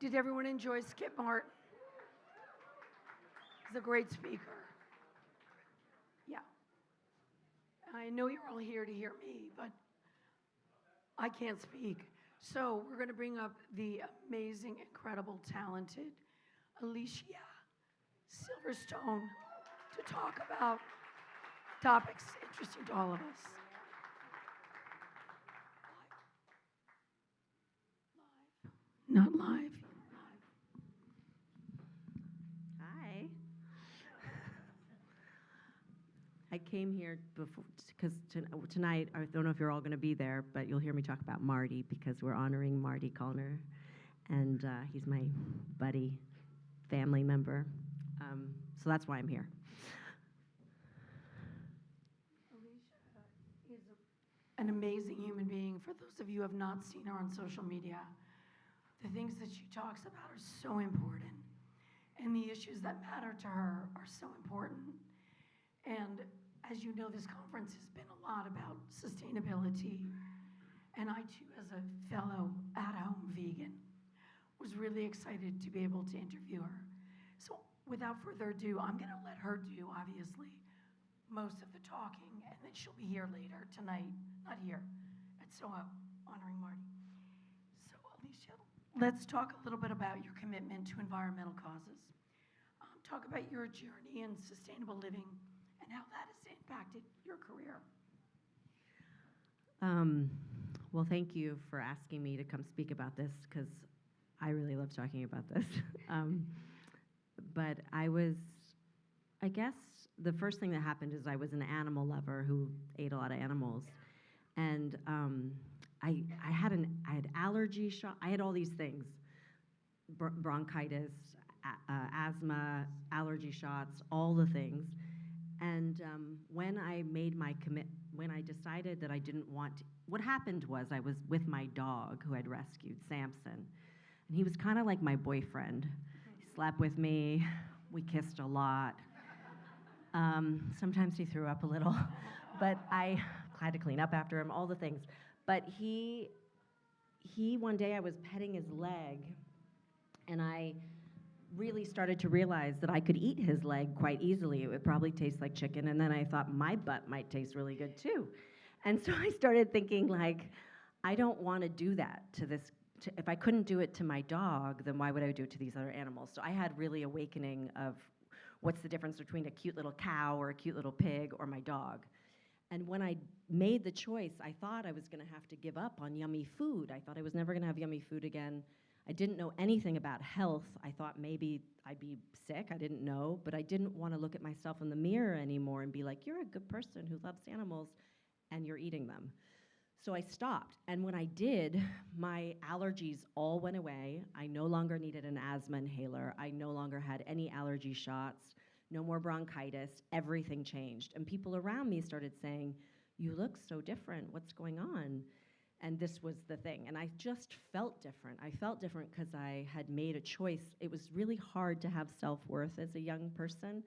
Did everyone enjoy Skip Martin? He's a great speaker. Yeah. I know you're all here to hear me, but I can't speak. So we're going to bring up the amazing, incredible, talented Alicia Silverstone to talk about topics interesting to all of us. Live. Not live. Hi. I came here before because tonight, I don't know if you're all going to be there, but you'll hear me talk about Marty because we're honoring Marty Kullner, and he's my buddy, family member. So that's why I'm here. Alicia is an amazing human being. For those of you who have not seen her on social media, the things that she talks about are so important, and the issues that matter to her are so important. And as you know, this conference has been a lot about sustainability. And I, too, as a fellow at-home vegan, was really excited to be able to interview her. So without further ado, I'm going to let her do, obviously, most of the talking, and then she'll be here later tonight, not here, at SOA, honoring Marty. So Alicia, let's talk a little bit about your commitment to environmental causes. Talk about your journey in sustainable living and how that has impacted your career. Well, thank you for asking me to come speak about this because I really love talking about this. But I guess the first thing that happened is I was an animal lover who ate a lot of animals. And I had allergy shock. I had all these things, bronchitis, asthma, allergy shots, all the things. And when I made my when I decided that I didn't want to, what happened was I was with my dog who I'd rescued, Samson, and he was kind of like my boyfriend. He slept with me, we kissed a lot. Sometimes he threw up a little, but I had to clean up after him, all the things. But he one day I was petting his leg, and I really started to realize that I could eat his leg quite easily. It would probably taste like chicken, and then I thought my butt might taste really good too. And so I started thinking, like, I don't want to do that to this. If I couldn't do it to my dog, then why would I do it to these other animals? So I had really awakening of what's the difference between a cute little cow or a cute little pig or my dog. And when I made the choice, I thought I was going to have to give up on yummy food. I thought I was never going to have yummy food again. I didn't know anything about health. I thought maybe I'd be sick. I didn't know, but I didn't want to look at myself in the mirror anymore and be like, you're a good person who loves animals and you're eating them. So I stopped. And when I did, my allergies all went away. I no longer needed an asthma inhaler. I no longer had any allergy shots, no more bronchitis. Everything changed. And people around me started saying, you look so different. What's going on? And this was the thing. And I just felt different. I felt different because I had made a choice. It was really hard to have self-worth as a young person.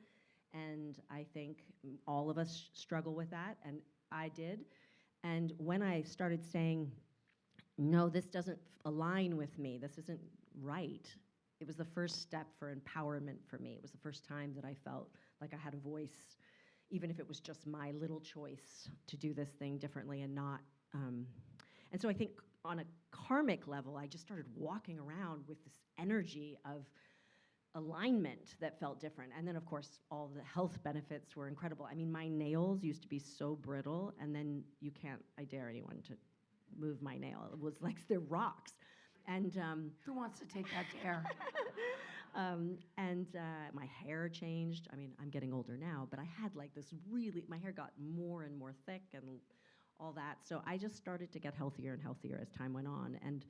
And I think all of us struggle with that, and I did. And when I started saying, no, this doesn't align with me, this isn't right, it was the first step for empowerment for me. It was the first time that I felt like I had a voice, even if it was just my little choice to do this thing differently and not. And so I think on a karmic level, I just started walking around with this energy of alignment that felt different. And then, of course, all the health benefits were incredible. I mean, my nails used to be so brittle, and then I dare anyone to move my nail. It was like they're rocks. And Who wants to take that dare? my hair changed. I mean, I'm getting older now, but I had like this my hair got more and more thick and all that. So I just started to get healthier and healthier as time went on. And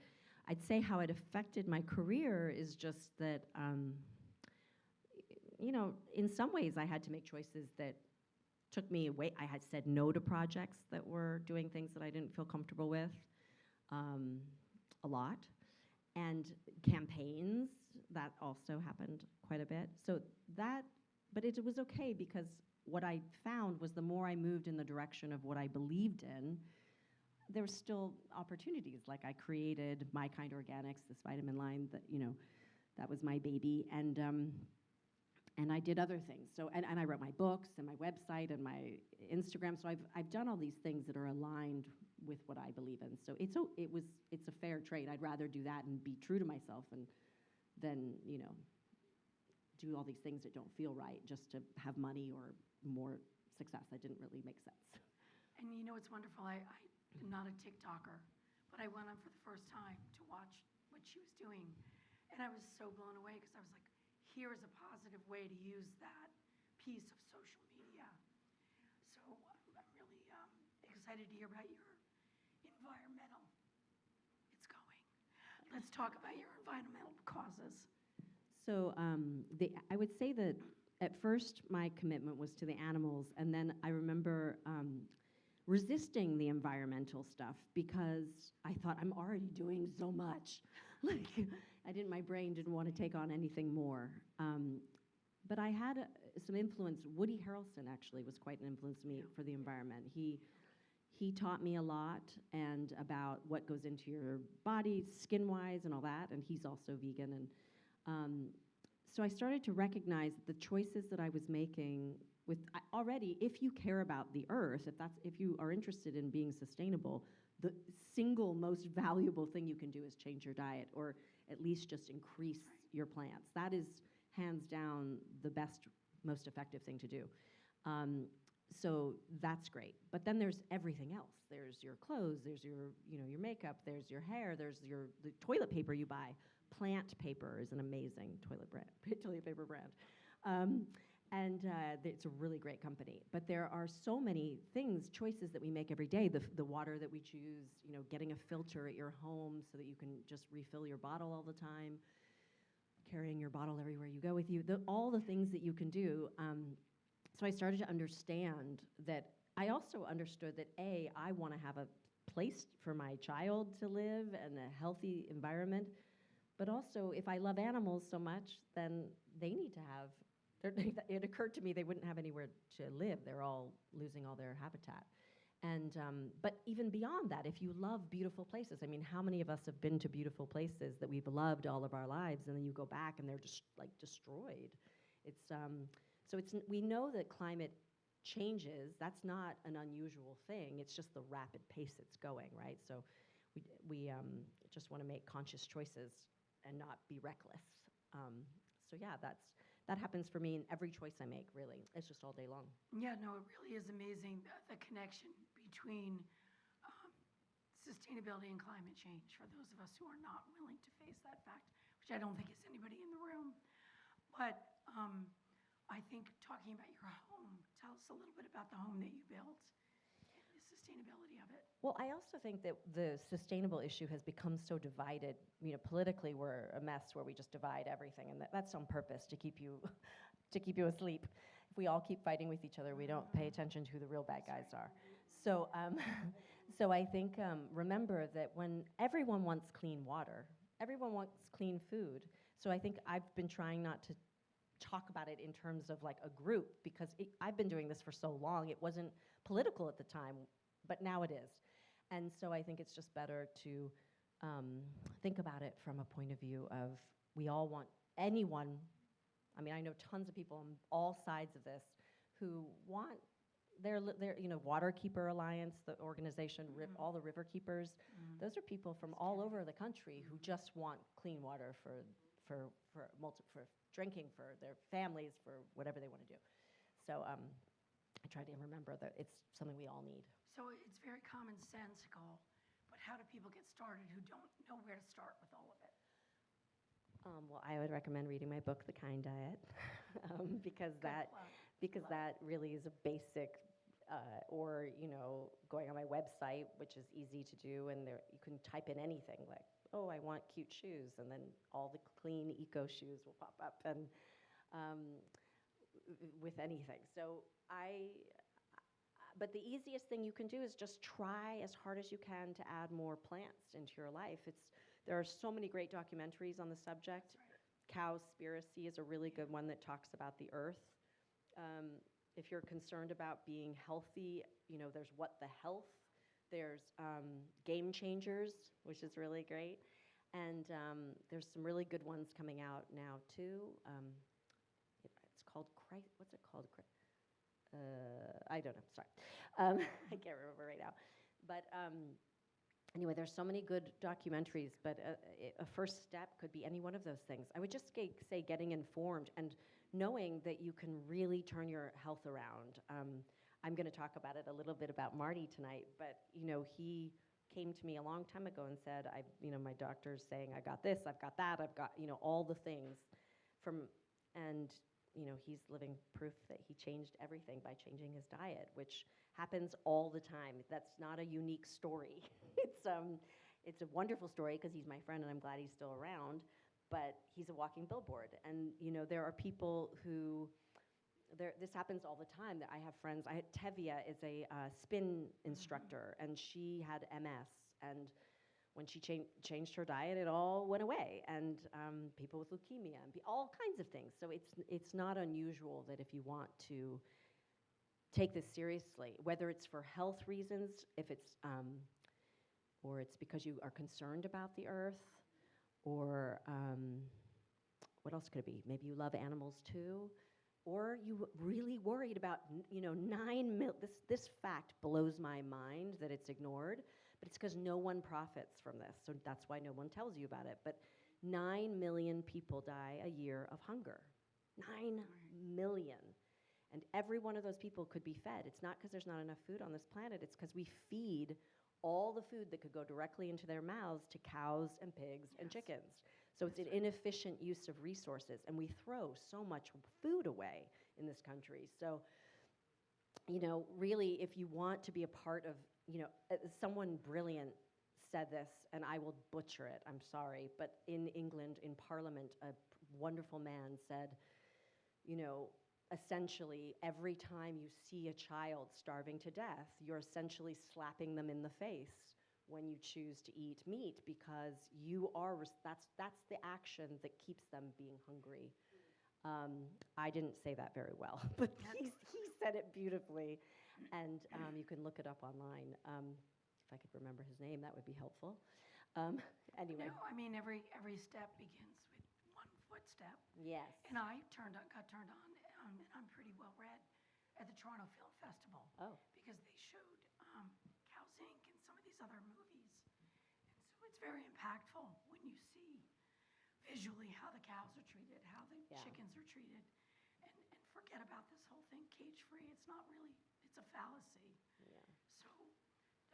I'd say how it affected my career is just that, in some ways I had to make choices that took me away. I had said no to projects that were doing things that I didn't feel comfortable with a lot. And campaigns, that also happened quite a bit. But it was okay because what I found was the more I moved in the direction of what I believed in, there's still opportunities. Like I created My Kind Organics, this vitamin line that, that was my baby. And I did other things. So, and I wrote my books and my website and my Instagram. So I've done all these things that are aligned with what I believe in. So it's a fair trade. I'd rather do that and be true to myself than do all these things that don't feel right just to have money or more success. That didn't really make sense. And it's wonderful. I'm not a TikToker, but I went on for the first time to watch what she was doing. And I was so blown away because I was like, here is a positive way to use that piece of social media. So I'm really excited to hear about your environmental. It's going. Let's talk about your environmental causes. So I would say that at first my commitment was to the animals, and then I remember resisting the environmental stuff because I thought I'm already doing so much. Like my brain didn't want to take on anything more. But I had some influence. Woody Harrelson actually was quite an influence to me for the environment. He taught me a lot and about what goes into your body, skin-wise, and all that. And he's also vegan. And so I started to recognize that the choices that I was making already, if you care about the earth, if you are interested in being sustainable, the single most valuable thing you can do is change your diet, or at least just increase your plants. That is hands down the best, most effective thing to do. So that's great. But then there's everything else. There's your clothes, there's your makeup, there's your hair, there's the toilet paper you buy. Plant Paper is an amazing toilet paper brand. And it's a really great company. But there are so many choices that we make every day. The water that we choose, getting a filter at your home so that you can just refill your bottle all the time, carrying your bottle everywhere you go with you, all the things that you can do. So I started to understand that. I also understood that, I want to have a place for my child to live and a healthy environment. But also, if I love animals so much, then they need to have, it occurred to me they wouldn't have anywhere to live. They're all losing all their habitat. And, but even beyond that, if you love beautiful places, how many of us have been to beautiful places that we've loved all of our lives, and then you go back and they're just destroyed? We know that climate changes. That's not an unusual thing. It's just the rapid pace it's going, right? So we just want to make conscious choices and not be reckless. So yeah, that happens for me in every choice I make, really. It's just all day long. Yeah, no, it really is amazing, the connection between sustainability and climate change for those of us who are not willing to face that fact, which I don't think is anybody in the room. But I think talking about your home, tell us a little bit about the home that you built and the sustainability of it. Well, I also think that the sustainable issue has become so divided. Politically, we're a mess where we just divide everything, and that's on purpose to keep you asleep. If we all keep fighting with each other, we don't pay attention to who the real bad guys are. So, so I think remember that when everyone wants clean water, everyone wants clean food. So I think I've been trying not to talk about it in terms of like a group, because I've been doing this for so long. It wasn't political at the time, but now it is. And so I think it's just better to think about it from a point of view of we all want anyone. I know tons of people on all sides of this who want their Waterkeeper Alliance, the organization, all the river keepers. Those are people from all over the country who just want clean water for drinking, for their families, for whatever they want to do. So I try to remember that it's something we all need. So it's very commonsensical, but how do people get started who don't know where to start with all of it? Well, I would recommend reading my book, The Kind Diet, because that really is a basic, or going on my website, which is easy to do, and there you can type in anything like, oh, I want cute shoes, and then all the clean eco shoes will pop up, and with anything. So but the easiest thing you can do is just try as hard as you can to add more plants into your life. There are so many great documentaries on the subject. Cowspiracy is a really good one that talks about the earth. If you're concerned about being healthy, there's What the Health There's Game Changers, which is really great. And there's some really good ones coming out now, too. It's called what's it called? I don't know, sorry. I can't remember right now. But anyway, there's so many good documentaries, but a first step could be any one of those things. I would just say getting informed and knowing that you can really turn your health around. I'm going to talk about it a little bit about Marty tonight, but he came to me a long time ago and said, my doctor's saying I got this, I've got that, I've got all the things and he's living proof that he changed everything by changing his diet, which happens all the time. That's not a unique story. It's a wonderful story because he's my friend and I'm glad he's still around, but he's a walking billboard. And there are people who this happens all the time. That I have friends. Tevia is a spin instructor, and she had MS. And when she changed her diet, it all went away. And people with leukemia, and all kinds of things. So it's not unusual that if you want to take this seriously, whether it's for health reasons, if it's or it's because you are concerned about the earth, or what else could it be? Maybe you love animals too. Or you really worried about, 9 mil. This fact blows my mind that it's ignored, but it's because no one profits from this. So that's why no one tells you about it. But 9 million people die a year of hunger. 9 million. And every one of those people could be fed. It's not because there's not enough food on this planet. It's because we feed all the food that could go directly into their mouths to cows and pigs and chickens. So it's an inefficient use of resources, and we throw so much food away in this country. So, really, if you want to be a part of, someone brilliant said this, and I will butcher it, I'm sorry, but in England, in Parliament, a wonderful man said, essentially, every time you see a child starving to death, you're essentially slapping them in the face when you choose to eat meat, because that's the action that keeps them being hungry. I didn't say that very well, but he said it beautifully, and you can look it up online. If I could remember his name, that would be helpful. Anyway. No, I mean, every step begins with one footstep. Yes. And I got turned on, and I'm pretty well read, at the Toronto Film Festival. Oh. Because they showed Cows Inc. and some of these other movies. And so it's very impactful when you see visually how the cows are treated, how the chickens are treated, and forget about this whole thing cage-free. It's not really, it's a fallacy. Yeah. So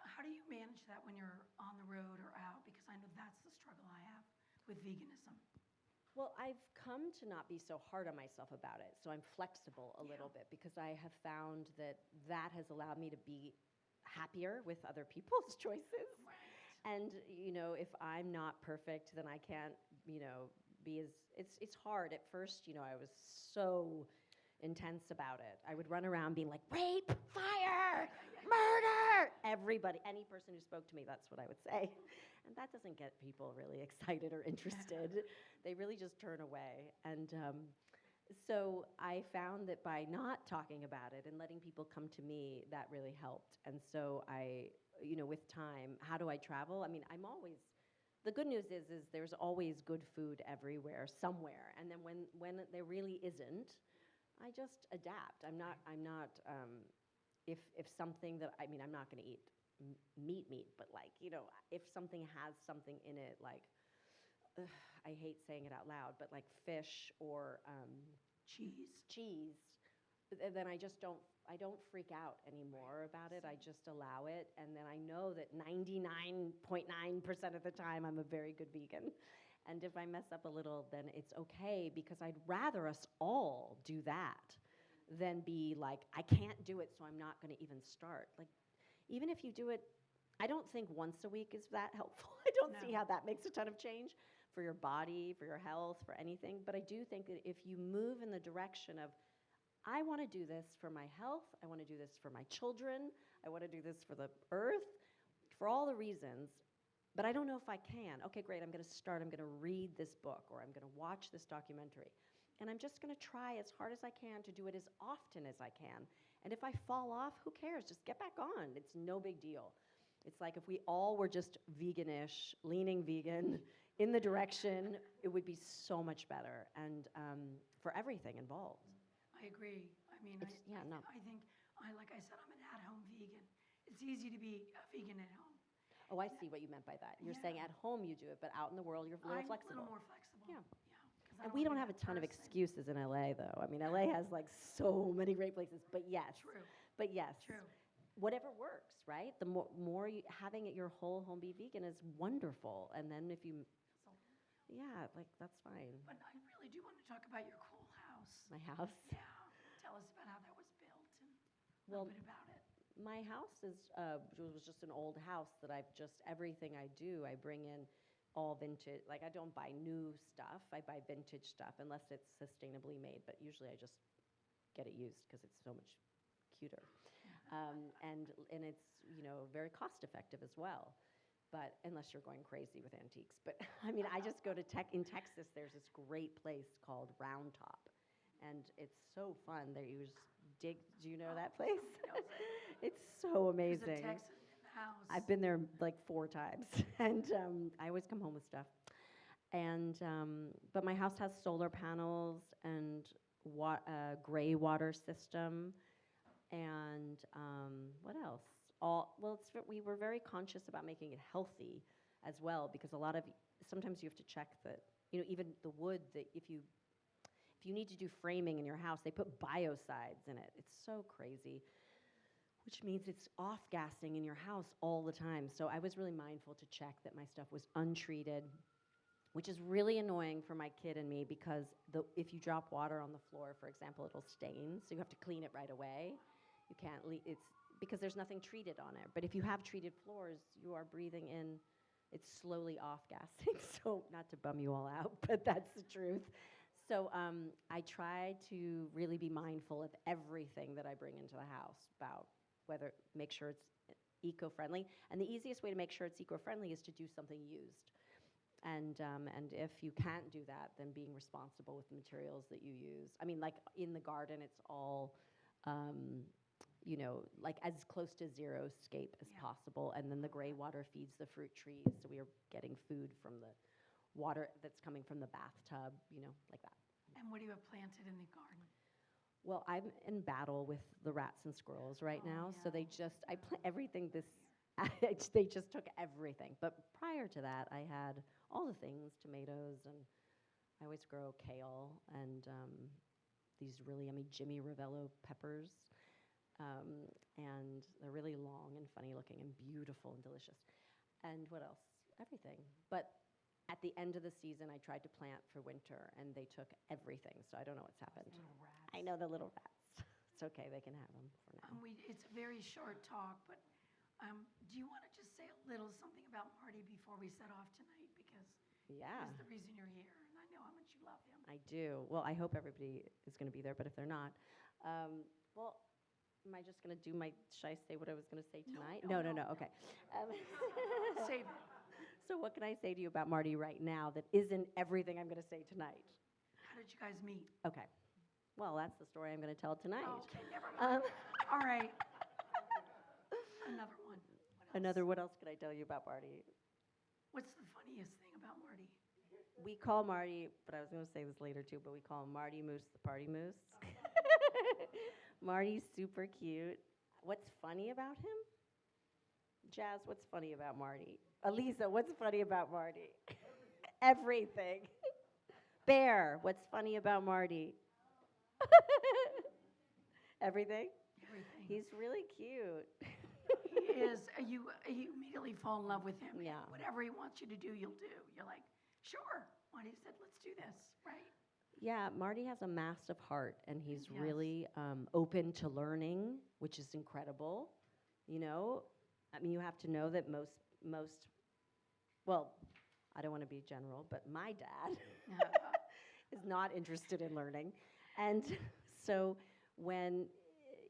how do you manage that when you're on the road or out? Because I know that's the struggle I have with veganism. Well, I've come to not be so hard on myself about it, so I'm flexible a little bit, because I have found that has allowed me to be happier with other people's choices. Right. And, if I'm not perfect, then I can't, be as, it's hard. At first, I was so intense about it. I would run around being like, rape, fire, murder, everybody, any person who spoke to me, that's what I would say. And that doesn't get people really excited or interested. They really just turn away. And so I found that by not talking about it and letting people come to me, that really helped. And so I, with time, how do I travel? I mean, the good news is there's always good food everywhere, somewhere. And then when there really isn't, I just adapt. I'm not if something that, I'm not going to eat meat, but if something has something in it, I hate saying it out loud, but like fish or cheese, then I don't freak out anymore about it. I just allow it, and then I know that 99.9% of the time I'm a very good vegan. And if I mess up a little, then it's okay, because I'd rather us all do that than be like, I can't do it, so I'm not going to even start. Like, even if you do it, I don't think once a week is that helpful. I don't see how that makes a ton of change for your body, for your health, for anything. But I do think that if you move in the direction of, I want to do this for my health, I want to do this for my children, I want to do this for the earth, for all the reasons, but I don't know if I can. Okay, great, I'm going to start. I'm going to read this book, or I'm going to watch this documentary. And I'm just going to try as hard as I can to do it as often as I can. And if I fall off, who cares? Just get back on. It's no big deal. It's like if we all were just veganish, leaning vegan, in the direction, it would be so much better, and for everything involved. I agree. I mean, It's, yeah, no. I think, like I said, I'm an at-home vegan. It's easy to be a vegan at home. Oh, I see what you meant by that. You're saying Yeah. at home you do it, but out in the world you're a little I'm flexible. a little more flexible. Yeah. 'Cause I And we wanna don't be have a that ton of person. excuses in LA, though. I mean, LA has like so many great places. But yes, True, true. whatever works, right? The more you, having it your whole home be vegan is wonderful. And then if you, So, yeah, like that's fine. but I really do want to talk about your cool house. My house. Yeah. Tell us about how that was built and a Well, little bit about it. my house was just an old house that I've just everything I do I bring in all vintage. Like I don't buy new stuff. I buy vintage stuff unless it's sustainably made. But usually I just get it used because it's so much cuter, and it's very cost effective as well. But unless you're going crazy with antiques. But I mean, I just go to in Texas. There's this great place called Round Top, and it's so fun. There you just dig. Do you know that place? It's so amazing. There's a Texan in the house. I've been there like 4 times, and I always come home with stuff. And but my house has solar panels and gray water system, and what else? We were very conscious about making it healthy as well, because sometimes you have to check that even the wood that if you need to do framing in your house, they put biocides in it. It's so crazy. Which means it's off-gassing in your house all the time. So I was really mindful to check that my stuff was untreated, which is really annoying for my kid and me because if you drop water on the floor, for example, it'll stain. So you have to clean it right away. You can't it's because there's nothing treated on it. But if you have treated floors, you are breathing in. It's slowly off-gassing. So not to bum you all out, but that's the truth. So I try to really be mindful of everything that I bring into the house about make sure it's eco-friendly. And the easiest way to make sure it's eco-friendly is to do something used. And if you can't do that, then being responsible with the materials that you use. I mean, like in the garden, it's all, like as close to zero-scape as possible. And then the gray water feeds the fruit trees, so we are getting food from the water that's coming from the bathtub, like that. And what do you have planted in the garden? Well, I'm in battle with the rats and squirrels right now, so they plant everything they just took everything. But prior to that, I had all the things, tomatoes, and I always grow kale and these really yummy Jimmy Ravello peppers. And they're really long and funny looking and beautiful and delicious. And what else? Everything. But at the end of the season, I tried to plant for winter, and they took everything, so I don't know what's happened. Little rats. I know the little rats. It's okay, they can have them for now. It's a very short talk, but do you want to just say a little something about Marty before we set off tonight? Because Yeah, he's the reason you're here, and I know how much you love him. I do. Well, I hope everybody is going to be there, but if they're not, well, am I just going to should I say what I was going to say tonight? No. Okay. Save it. So what can I say to you about Marty right now that isn't everything I'm going to say tonight? How did you guys meet? Okay. Well, that's the story I'm going to tell tonight. Oh, okay, never mind. All right. Another one. What else could I tell you about Marty? What's the funniest thing about Marty? We call Marty, but I was going to say this later too, but we call him Marty Moose the Party Moose. Marty's super cute. What's funny about him? Jazz, what's funny about Marty? Elisa, what's funny about Marty? Everything. Bear, what's funny about Marty? Everything? Everything. He's really cute. He is. You immediately fall in love with him. Yeah. Whatever he wants you to do, you'll do. You're like, sure. Marty said, let's do this, right? Yeah, Marty has a massive heart, and he's Yes. really open to learning, which is incredible. I mean, you have to know that most, well, I don't want to be general, but my dad is not interested in learning. And so when,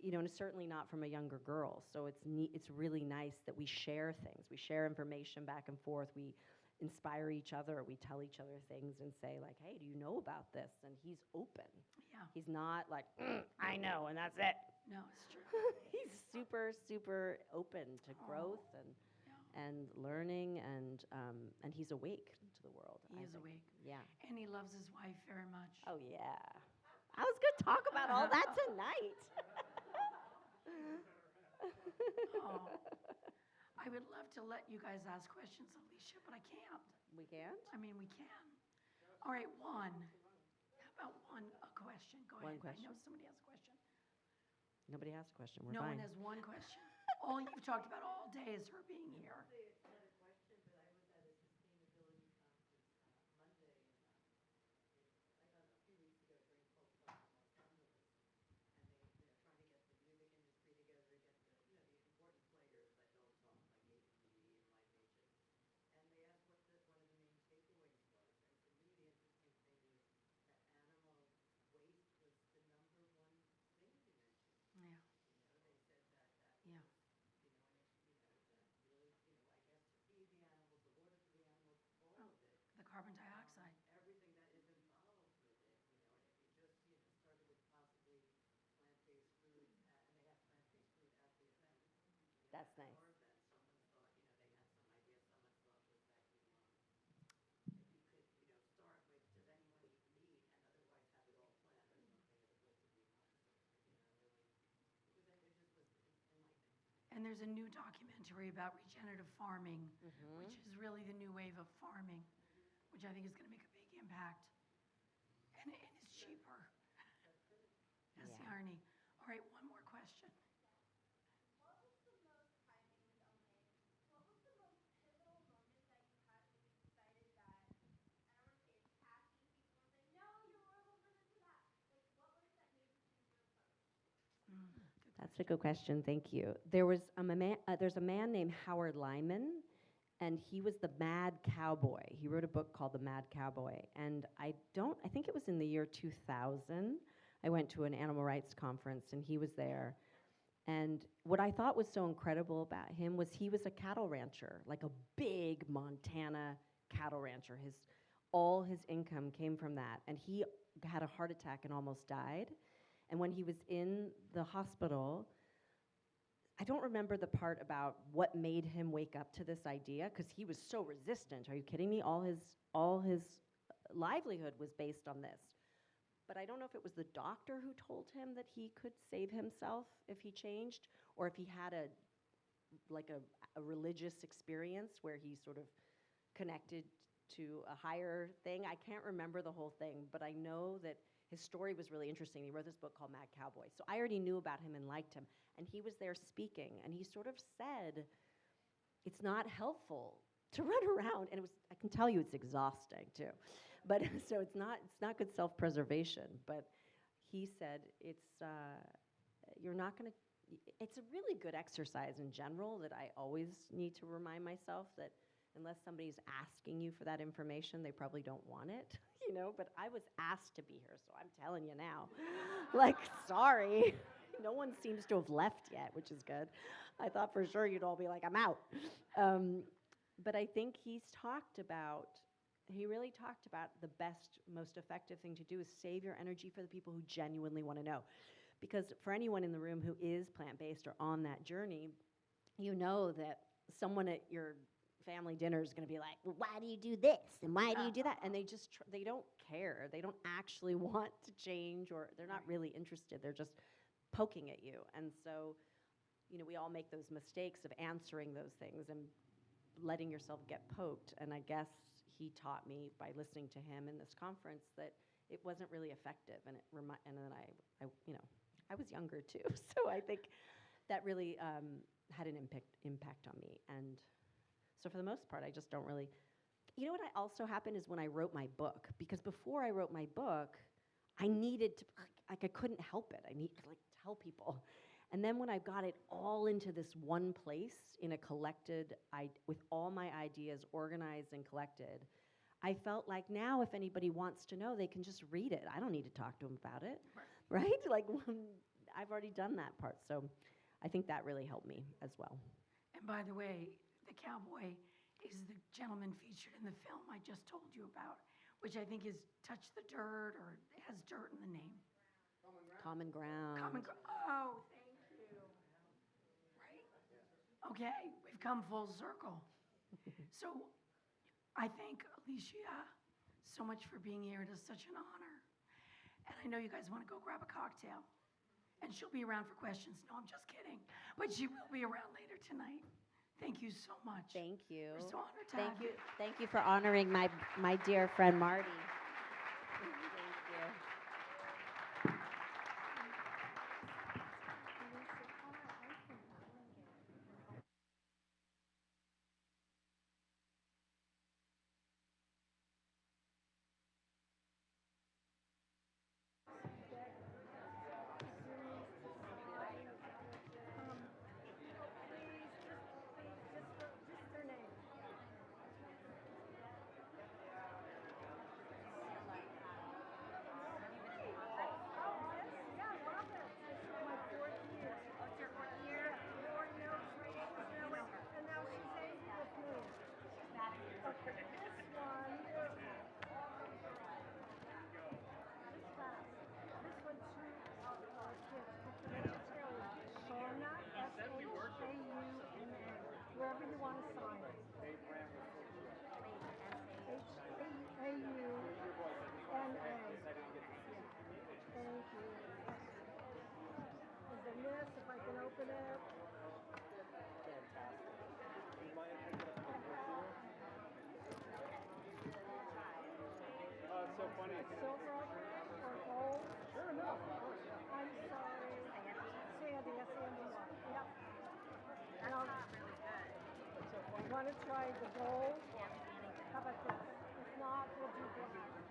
and certainly not from a younger girl. So it's really nice that we share things. We share information back and forth. We inspire each other. We tell each other things and say like, hey, do you know about this? And he's open. Yeah. He's not like, I know, and that's it. No, it's true. He's super, super open to growth. And Yeah. and learning, and he's awake to the world. He I is think. awake. Yeah. And he loves his wife very much. Oh yeah. I was gonna talk about all that tonight. Oh, I would love to let you guys ask questions, Alicia, but I can't. We can't. I mean, we can. All right, one. How about a question? Go One ahead. question. I know somebody has a question. Nobody has a question. We're No fine. one has one question. All you've talked about all day is her being here. Yeah. Yeah. The carbon dioxide. That's nice. And there's a new documentary about regenerative farming, Mm-hmm. which is really the new wave of farming, which I think is going to make a big impact. And it's cheaper. That's the Yeah. irony. All right, one more question. Good That's a good question. Thank you. There's a man named Howard Lyman, and he was the Mad Cowboy. He wrote a book called The Mad Cowboy, and I think it was in the year 2000. I went to an animal rights conference, and he was there. And what I thought was so incredible about him was he was a cattle rancher, like a big Montana cattle rancher. All his income came from that, and he had a heart attack and almost died. And when he was in the hospital, I don't remember the part about what made him wake up to this idea, because he was so resistant. Are you kidding me? All his livelihood was based on this. But I don't know if it was the doctor who told him that he could save himself if he changed, or if he had a religious experience where he sort of connected to a higher thing. I can't remember the whole thing, but I know that his story was really interesting. He wrote this book called Mad Cowboy. So I already knew about him and liked him. And he was there speaking, and he sort of said, it's not helpful to run around. And I can tell you it's exhausting too. But so it's not good self-preservation. But he said you're not going to, it's a really good exercise in general that I always need to remind myself that unless somebody's asking you for that information, they probably don't want it, but I was asked to be here, so I'm telling you now. Like, sorry. No one seems to have left yet, which is good. I thought for sure you'd all be like, I'm out. But I think he really talked about the best, most effective thing to do is save your energy for the people who genuinely want to know. Because for anyone in the room who is plant-based or on that journey, you know that someone at your family dinner is going to be like, well, why do you do this? And why do you do that? And they just, they don't care. They don't actually want to change, or they're not really interested. They're just poking at you. And so, we all make those mistakes of answering those things and letting yourself get poked. And I guess he taught me by listening to him in this conference that it wasn't really effective. And and then I was younger too. So I think that really had an impact on me. And so for the most part, I just don't really. What also happened is when I wrote my book, because before I wrote my book, I needed to, I couldn't help it. I needed to tell people. And then when I got it all into this one place in a collected, with all my ideas organized and collected, I felt like now if anybody wants to know, they can just read it. I don't need to talk to them about it, right? Like I've already done that part. So I think that really helped me as well. And by the way, the cowboy is the gentleman featured in the film I just told you about, which I think is Touch the Dirt, or has dirt in the name. Common Ground. Oh, thank you. Right? Okay, we've come full circle. So I thank Alicia so much for being here. It is such an honor. And I know you guys want to go grab a cocktail. And she'll be around for questions. No, I'm just kidding. But she will be around later tonight. Thank you so much. Thank you. We're so honored to Thank have you. you. Thank you for honoring my dear friend Marty. Thank you. Wherever you want to sign. H-A-U-N-A. Thank you. Is the list, if I can open it? Oh, it's so funny. Silver or gold? Sure enough. I'm sorry. Sandy, S-A-N-D-Y. Yep. And I'll, want to try the gold? How about this? If not, we'll do black.